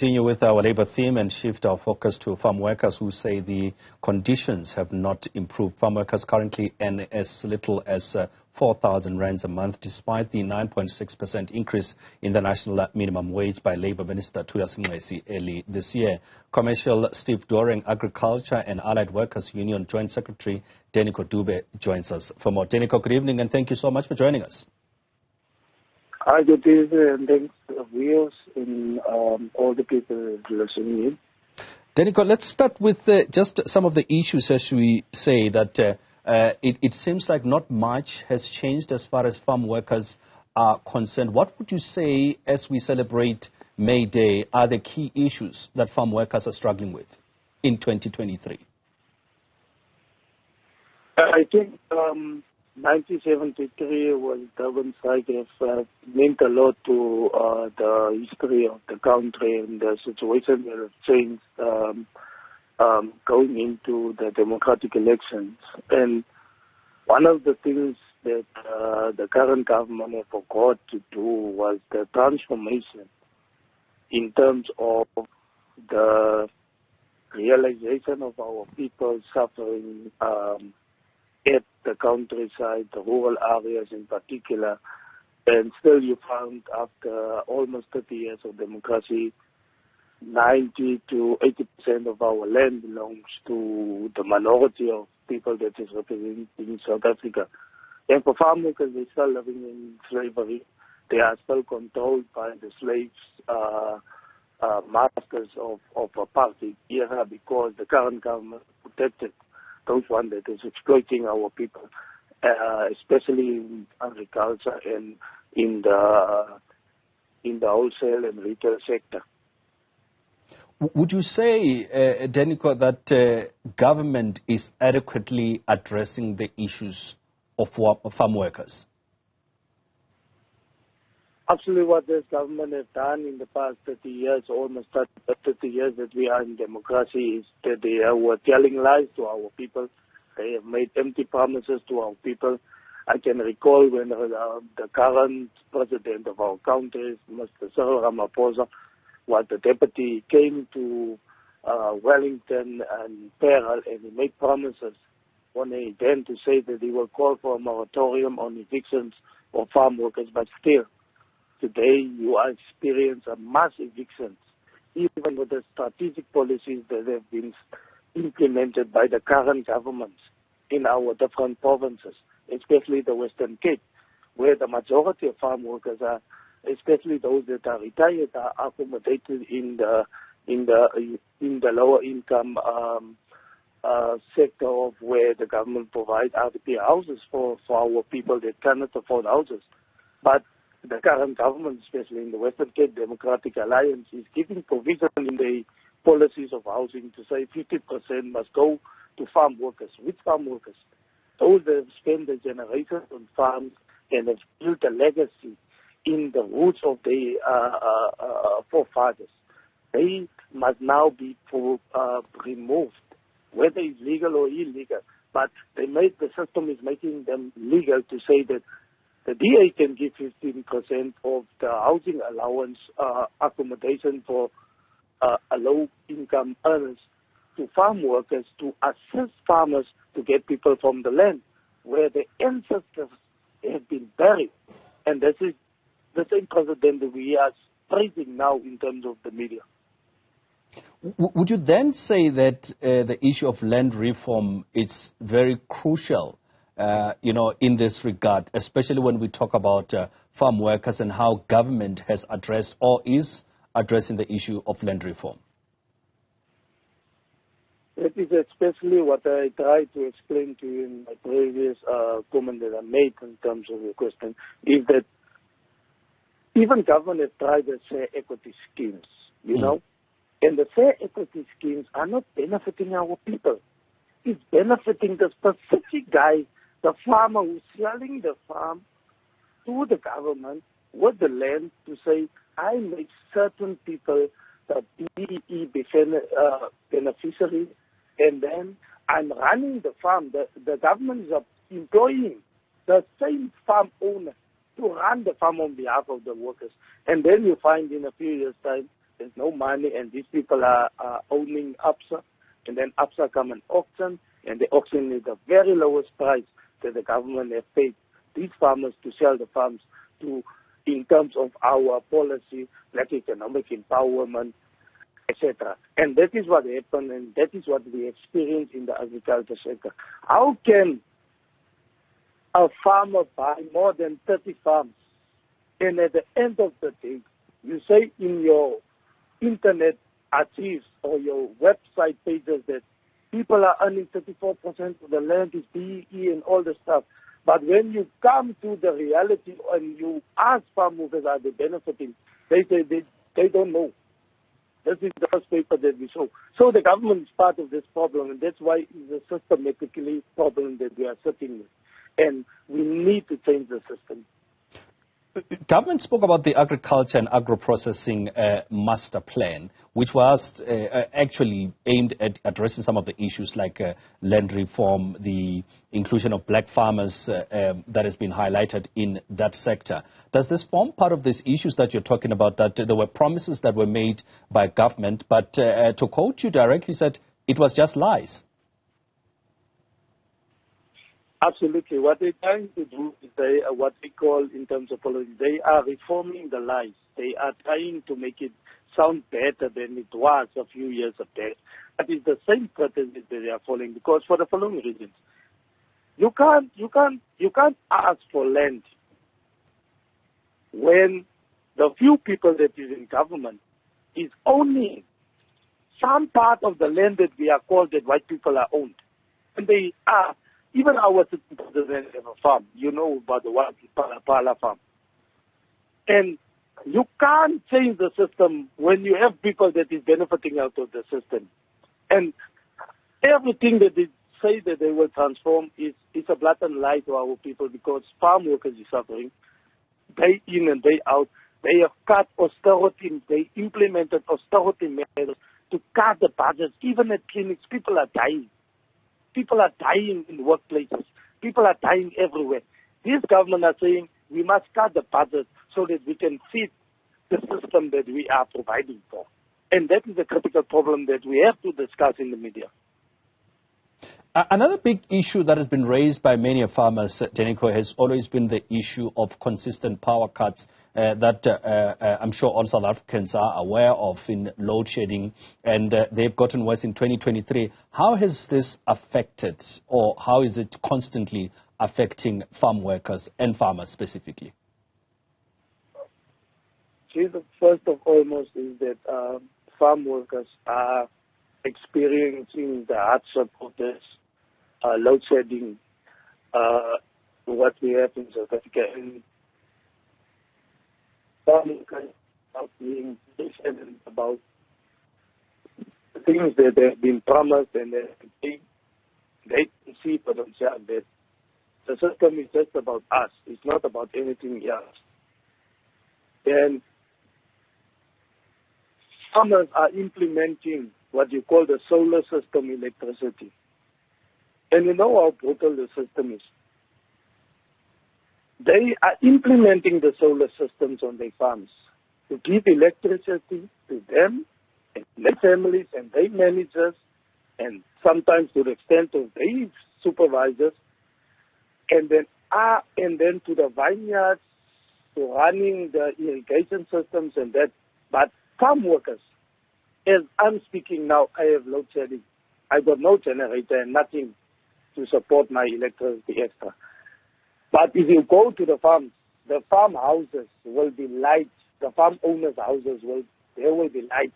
Continue with our labor theme and shift our focus to farm workers who say the conditions have not improved. Farm workers currently earn as little as 4,000 rands a month, despite the 9.6% increase in the national minimum wage by Labour Minister Thulas Nxesi early this year. Commercial Stevedoring Agriculture and Allied Workers Union Joint Secretary Denico Dube joins us for more. Denico, good evening and thank you so much for joining us. Hi, good evening, and thanks to the viewers and all the people listening in. Denico, let's start with just some of the issues, as we say, that it seems like not much has changed as far as farm workers are concerned. What would you say, as we celebrate May Day, are the key issues that farm workers are struggling with in 2023? I think 1973 was Durban strike has meant a lot to the history of the country and the situation that has changed going into the democratic elections. And one of the things that the current government forgot to do was the transformation in terms of the realization of our people suffering at the countryside, the rural areas in particular. And still you found after almost 30 years of democracy, 90 to 80% of our land belongs to the minority of people that is represented in South Africa. And for farm workers, they're still living in slavery. They are still controlled by the slaves, masters of apartheid era, because the current government protected those ones that is exploiting our people, especially in agriculture and in the wholesale and retail sector. Would you say, Denico, that government is adequately addressing the issues of farm workers? Absolutely, what this government has done in the past 30 years, almost 30 years that we are in democracy, is that they were telling lies to our people. They have made empty promises to our people. I can recall when the current president of our country, Mr. Cyril Ramaphosa, was the deputy, came to Wellington and Parel, and he made promises on an event to say that he will call for a moratorium on evictions of farm workers, but still, today, you are experiencing mass evictions, even with the strategic policies that have been implemented by the current governments in our different provinces, especially the Western Cape, where the majority of farm workers are, especially those that are retired, are accommodated in the lower income sector of where the government provides RDP houses for our people that cannot afford houses. But the current government, especially in the Western Cape Democratic Alliance, is giving provision in the policies of housing to say 50% must go to farm workers. Which farm workers? Those that have spent their generations on farms and have built a legacy in the roots of their forefathers. They must now be removed, whether it's legal or illegal. But the system is making them legal to say that the DA can give 15% of the housing allowance accommodation for low-income earners to farm workers to assist farmers to get people from the land where the ancestors have been buried. And this is the same president that we are praising now in terms of the media. Would you then say that the issue of land reform is very crucial in this regard, especially when we talk about farm workers and how government has addressed or is addressing the issue of land reform? That is especially what I tried to explain to you in my previous comment that I made in terms of your question, is that even government has tried the share equity schemes, you know, and the share equity schemes are not benefiting our people. It's benefiting the specific guy, the farmer who's selling the farm to the government with the land to say, I make certain people the BEE beneficiary, and then I'm running the farm. The government is employing the same farm owner to run the farm on behalf of the workers. And then you find in a few years' time, There's no money, and these people are owning APSA, and then APSA come and auction, and they auction at the very lowest price that the government has paid these farmers to sell the farms to, in terms of our policy, like economic empowerment, etc. And that is what happened, and that is what we experience in the agriculture sector. How can a farmer buy more than 30 farms, and at the end of the day, you say in your internet archives or your website pages that people are earning 34% of the land is BEE and all the stuff. But when you come to the reality and you ask farm workers are they benefiting, they say they don't know. This is the first paper that we saw. So the government is part of this problem, and that's why it's a systematically problem that we are sitting with. And we need to change the system. Government spoke about the agriculture and agro-processing master plan, which was actually aimed at addressing some of the issues like land reform, the inclusion of black farmers that has been highlighted in that sector. Does this form part of these issues that you're talking about, that there were promises that were made by government, but to quote you directly, said it was just lies? Absolutely. What they're trying to do is what we call in terms of politics, they are reforming the lies. They are trying to make it sound better than it was a few years back. But it's the same strategy that they are following, because for the following reasons. You can't ask for land when the few people that is in government is owning some part of the land that we are called that white people are owned. And they are. Even our citizens have a farm. You know about the one Pala farm. And you can't change the system when you have people that is benefiting out of the system. And everything that they say that they will transform is a blatant lie to our people, because farm workers are suffering day in and day out. They have cut austerity. They implemented austerity measures to cut the budgets. Even at clinics, people are dying. People are dying in workplaces. People are dying everywhere. This government are saying we must cut the budget so that we can feed the system that we are providing for. And that is a critical problem that we have to discuss in the media. Another big issue that has been raised by many farmers, Denico, has always been the issue of consistent power cuts that I'm sure all South Africans are aware of in load shedding, and they've gotten worse in 2023. How has this affected, or how is it constantly affecting farm workers and farmers specifically? See, the first of almost is that farm workers are experiencing the hardship of this load shedding, what we have in South Africa. And farm workers are being patient about the things that have been promised, and they can see for themselves that the system is just about us. It's not about anything else. And farmers are implementing what you call the solar system electricity. And you know how brutal the system is. They are implementing the solar systems on their farms to give electricity to them and their families and their managers, and sometimes to the extent of their supervisors, and then to the vineyards, to running the irrigation systems and that. But farm workers, as I'm speaking now, I have load shedding. I got no generator and nothing to support my electricity extra. But if you go to the farms, the farm houses will be light. The farm owners' houses will be light.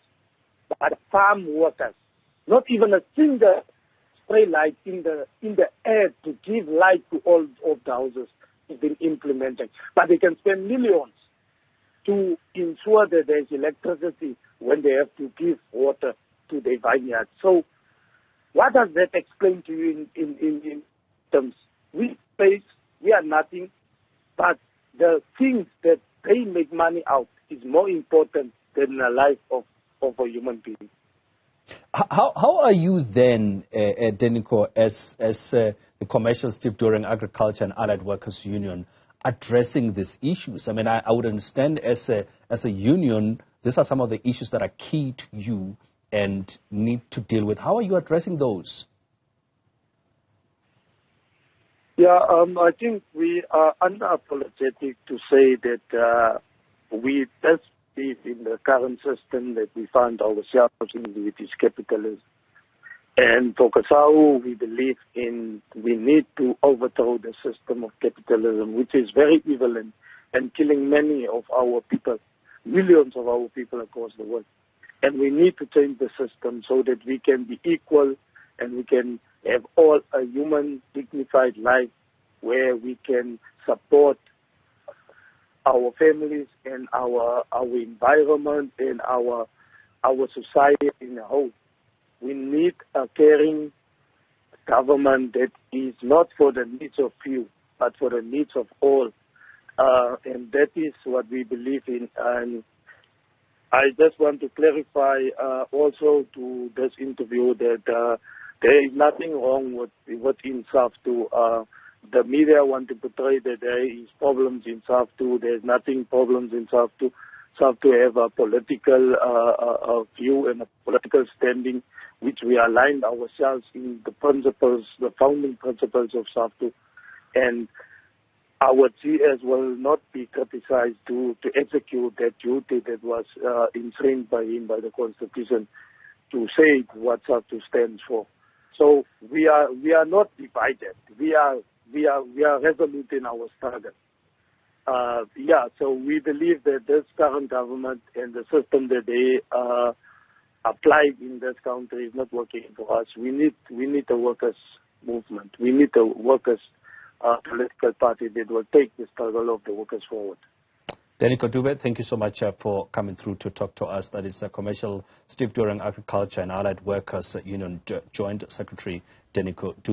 But farm workers, not even a single spray light in the air to give light to all of the houses has been implemented. But they can spend millions to ensure that there's electricity when they have to give water to their vineyards. So what does that explain to you in terms? We are nothing, but the things that they make money out is more important than the life of a human being. How are you then, Denico, as the Commercial, Stevedoring, Agriculture and Allied Workers Union, addressing these issues? I mean, I would understand as a union These are some of the issues that are key to you and need to deal with. How are you addressing those? Yeah, I think we are unapologetic to say that we best believe in the current system that we find ourselves in, which is capitalism. And for Kasau, we believe we need to overthrow the system of capitalism, which is very evil and killing many of our people, millions of our people across the world. And we need to change the system so that we can be equal and we can have all a human dignified life where we can support our families and our environment and our society in a whole. We need a caring government that is not for the needs of few, but for the needs of all. And that is what we believe in. And I just want to clarify also to this interview that there is nothing wrong with in SAFTU. The media want to portray that there is problems in SAFTU. There's nothing problems in SAFTU. SAFTU have a political view and a political standing, which we aligned ourselves in the principles, the founding principles of SAFTU. And our GS will not be criticized to execute that duty that was enshrined by him, by the Constitution, to say what SAFTU stands for. So we are not divided. We are resolute in our struggle. So we believe that this current government and the system that they applied in this country is not working for us. We need a workers' movement. We need a workers' political party that will take the struggle of the workers forward. Denico Dube, thank you so much for coming through to talk to us. That is Commercial Stevedoring Agriculture and Allied Workers Union Joint Secretary Denico Dube.